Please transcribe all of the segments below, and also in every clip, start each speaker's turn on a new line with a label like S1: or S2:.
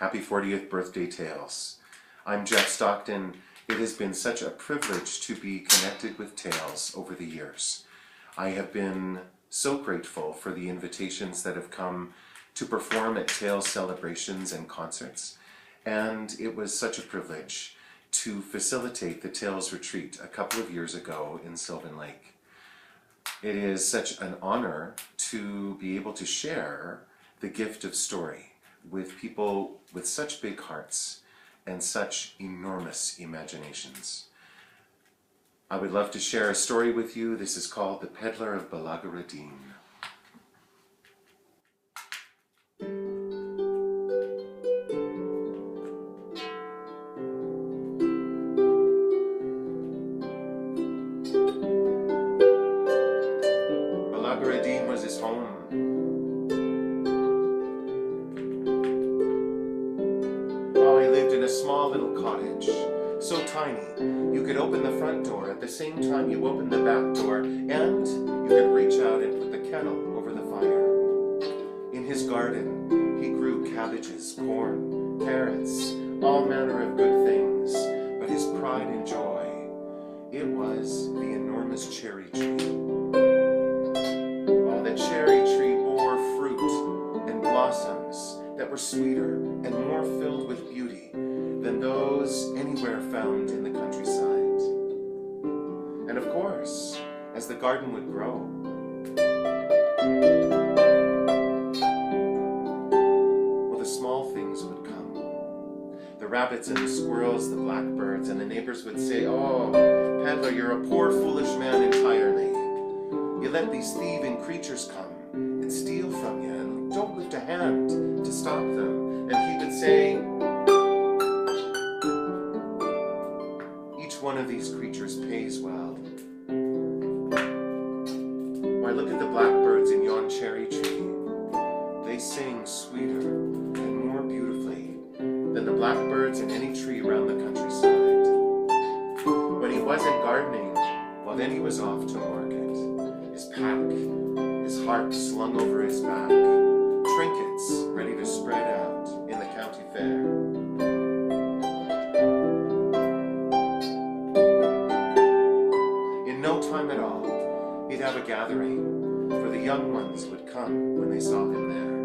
S1: Happy 40th birthday, Tales. I'm Jeff Stockton. It has been such a privilege to be connected with Tales over the years. I have been so grateful for the invitations that have come to perform at Tales celebrations and concerts, and it was such a privilege to facilitate the Tales retreat a couple of years ago in Sylvan Lake. It is such an honor to be able to share the gift of story with people with such big hearts and such enormous imaginations. I would love to share a story with you. This is called The Peddler of Ballaghaderreen. Ballaghaderreen was his home. He lived in a small little cottage, so tiny you could open the front door at the same time you opened the back door, and you could reach out and put the kettle over the fire. In his garden he grew cabbages, corn, carrots, all manner of good things, but his pride and joy, it was the enormous cherry tree. Oh, the cherry tree bore fruit and blossoms that were sweeter and more filled with beauty than those anywhere found in the countryside. And of course, as the garden would grow, well, the small things would come. The rabbits and the squirrels, the blackbirds, and the neighbors would say, "Oh, Peddler, you're a poor, foolish man entirely. You let these thieving creatures come and steal from you, and don't lift a hand to stop them." And he would say, "Each one of these creatures pays well. Why, look at the blackbirds in yon cherry tree. They sing sweeter and more beautifully than the blackbirds in any tree around the countryside." When he wasn't gardening, well, then he was off to market. His pack, his harp slung over his back, trinkets ready to spread out in the county fair. In no time at all, he'd have a gathering, for the young ones would come when they saw him there.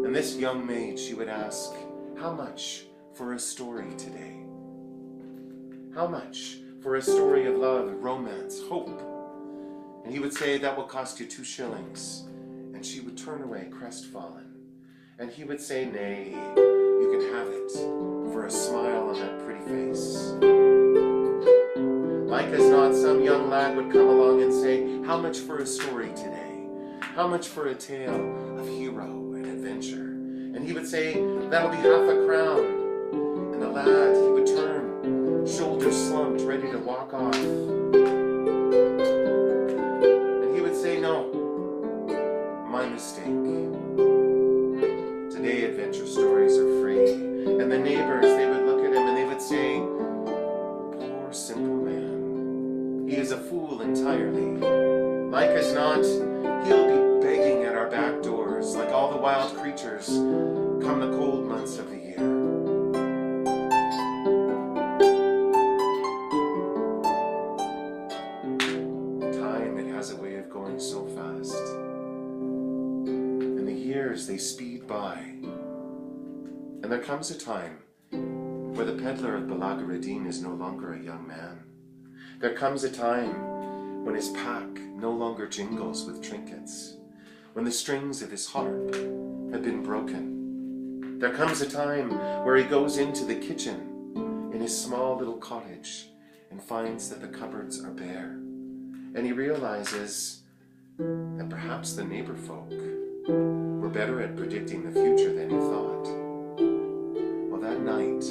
S1: And this young maid, she would ask, "How much for a story today? How much for a story of love, romance, hope?" And he would say, "That will cost you 2 shillings. And she would turn away crestfallen. And he would say, "Nay, you can have it for a smile on that pretty face." Like as not, some young lad would come along and say, "How much for a story today? How much for a tale of hero and adventure?" And he would say, "That'll be half a crown." And the lad, he would turn, shoulders slumped, ready to walk off. And he would say, "No, my mistake. Today adventure stories are free." And the neighbors, they would look at him and they would say, "Poor simple man. He is a fool entirely. Like as not, he'll be begging at our back doors like all the wild creatures come the cold months of the year." Time, it has a way of going so fast. And the years, they speed by. And there comes a time where the peddler of Ballaghaderreen is no longer a young man. There comes a time when his pack no longer jingles with trinkets, when the strings of his harp have been broken. There comes a time where he goes into the kitchen in his small little cottage and finds that the cupboards are bare. And he realizes that perhaps the neighbor folk were better at predicting the future than he thought. Well, that night,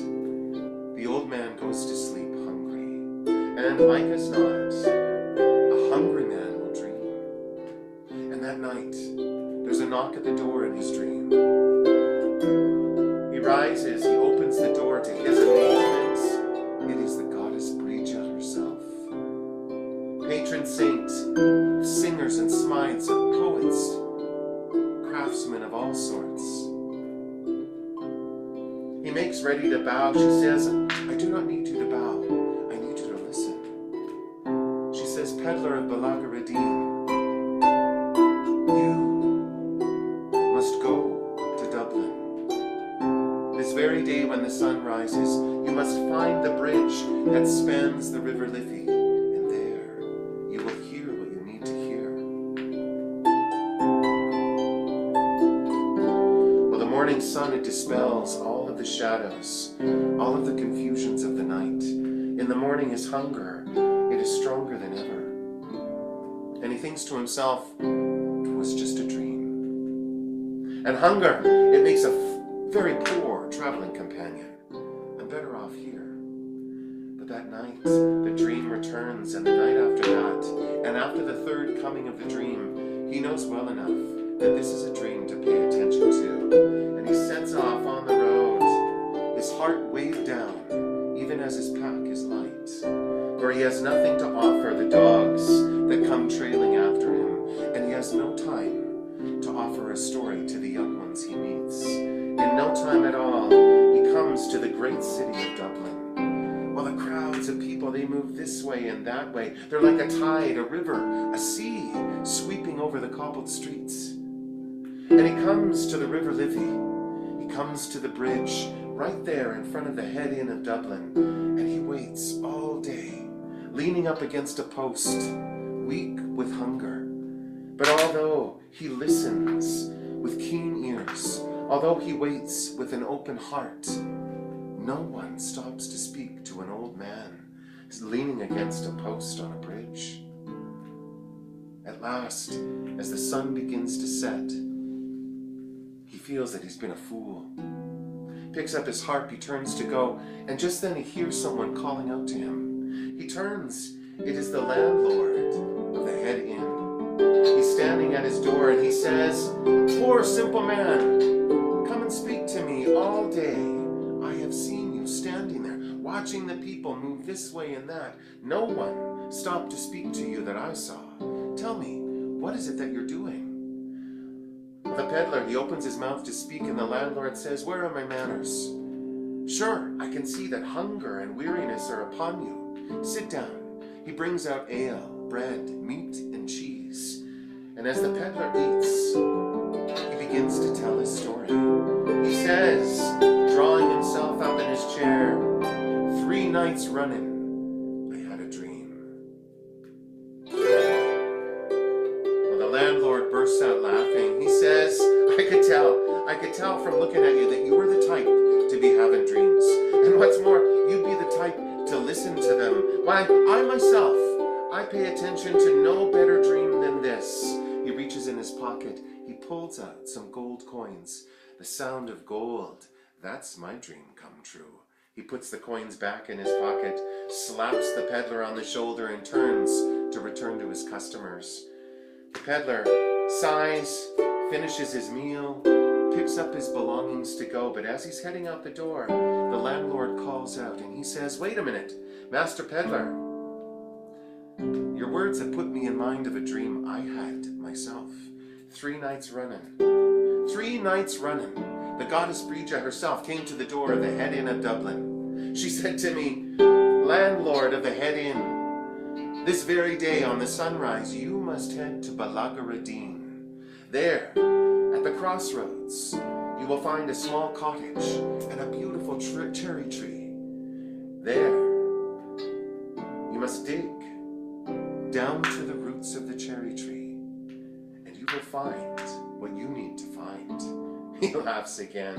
S1: the old man goes to sleep hungry. And like as not, a hungry man will dream. And that night, there's a knock at the door in his dream. He rises, he opens the door. To his amazement, it is the goddess Bridget herself. Patron saint of singers and smites, of poets, craftsmen of all sorts. makes ready to bow. She says, I do not need you to bow. I need you to listen. She says, Peddler of Ballaghaderreen, you must go to Dublin. This very day when the sun rises, you must find the bridge that spans the River Liffey, and there you will hear what you need to hear. Well, the morning sun, it dispels all of the shadows, all of the confusions of the night. In the morning, his hunger, it is stronger than ever. And he thinks to himself, it was just a dream. And hunger, it makes a very poor traveling companion. I'm better off here. But that night, the dream returns, and the night after that, and after the third coming of the dream, he knows well enough that this is a dream to pay attention to. And he sets off on the road, his heart weighed down, even as his pack is light. For he has nothing to offer the dogs that come trailing after him, and he has no time to offer a story to the young ones he meets. In no time at all, he comes to the great city of Dublin. Well, the crowds of people, they move this way and that way. They're like a tide, a river, a sea, sweeping over the cobbled streets. And he comes to the River Liffey. He comes to the bridge right there in front of the head inn of Dublin, and he waits all day, leaning up against a post, weak with hunger. But although he listens with keen ears, although he waits with an open heart, no one stops to speak to an old man leaning against a post on a bridge. At last, as the sun begins to set, he feels that he's been a fool. Picks up his harp, he turns to go, and just then he hears someone calling out to him. He turns. It is the landlord of the head inn. He's standing at his door, and he says, Poor simple man, come and speak to me all day. I have seen you standing there, watching the people move this way and that. No one stopped to speak to you that I saw. Tell me, what is it that you're doing? The peddler, he opens his mouth to speak, and the landlord says, Where are my manners? Sure, I can see that hunger and weariness are upon you. Sit down. He brings out ale, bread, meat, and cheese. And as the peddler eats, he begins to tell his story. He says, drawing himself up in his chair, 3 nights running, I had a dream. Well, the landlord bursts out laughing. He says, I could tell from looking at you that you were the type to be having dreams. And what's more, you'd be the type to listen to them. Why, I myself, I pay attention to no better dream than this. He reaches in his pocket. He pulls out some gold coins. The sound of gold. That's my dream come true. He puts the coins back in his pocket, slaps the peddler on the shoulder, and turns to return to his customers. The peddler sighs, finishes his meal, picks up his belongings to go, but as he's heading out the door, the landlord calls out and he says, Wait a minute, Master Peddler. Your words have put me in mind of a dream I had myself. 3 nights running. 3 nights running. The goddess Brija herself came to the door of the head inn of Dublin. She said to me, Landlord of the head inn, this very day on the sunrise, you must head to Ballaghaderreen. There, at the crossroads, you will find a small cottage and a beautiful cherry tree. There, you must dig down to the roots of the cherry tree, and you will find what you need to find. He laughs again.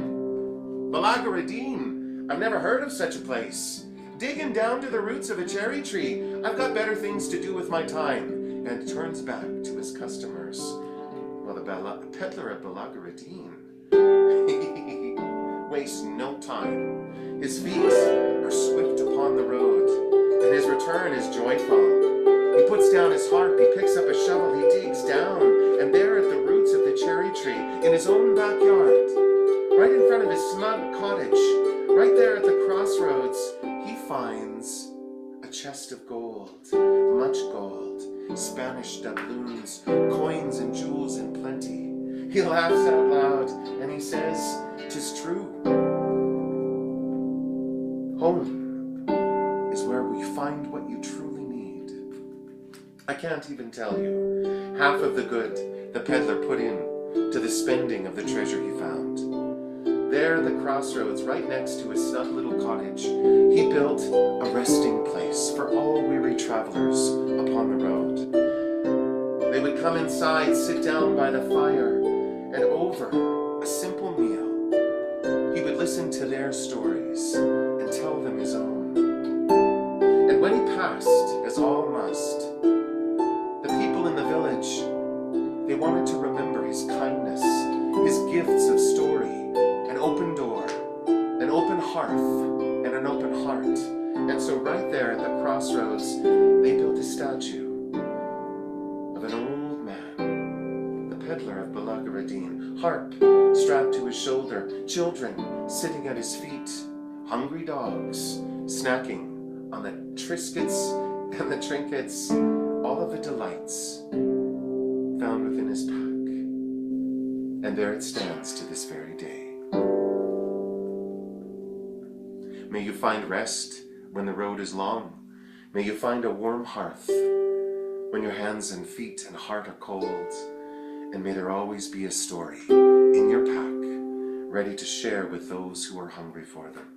S1: Ballaghaderreen, I've never heard of such a place. Digging down to the roots of a cherry tree. I've got better things to do with my time. And turns back to his customers. Well, the peddler of Ballaghaderreen wastes no time. His feet are swift upon the road, and his return is joyful. He puts down his harp, he picks up a shovel, he digs down, and there at the roots of the cherry tree, in his own backyard, right in front of his smug cottage, right there at the crossroads, he finds a chest of gold, much gold, Spanish doubloons, coins and jewels in plenty. He laughs out loud and he says, "'Tis true. I can't even tell you half of the good the peddler put in to the spending of the treasure he found. There in the crossroads, right next to his snug little cottage, he built a resting place for all weary travelers upon the road. They would come inside, sit down by the fire, and over a simple meal, he would listen to their stories and tell them his own. And when he passed, as all must, the people in the village, they wanted to remember his kindness, his gifts of story, an open door, an open hearth, and an open heart. And so right there at the crossroads, they built a statue of an old man, the peddler of Ballaghaderreen, harp strapped to his shoulder, children sitting at his feet, hungry dogs snacking on the triscuits and the trinkets, all of the delights found within his pack. And there it stands to this very day. May you find rest when the road is long. May you find a warm hearth when your hands and feet and heart are cold. And may there always be a story in your pack, ready to share with those who are hungry for them.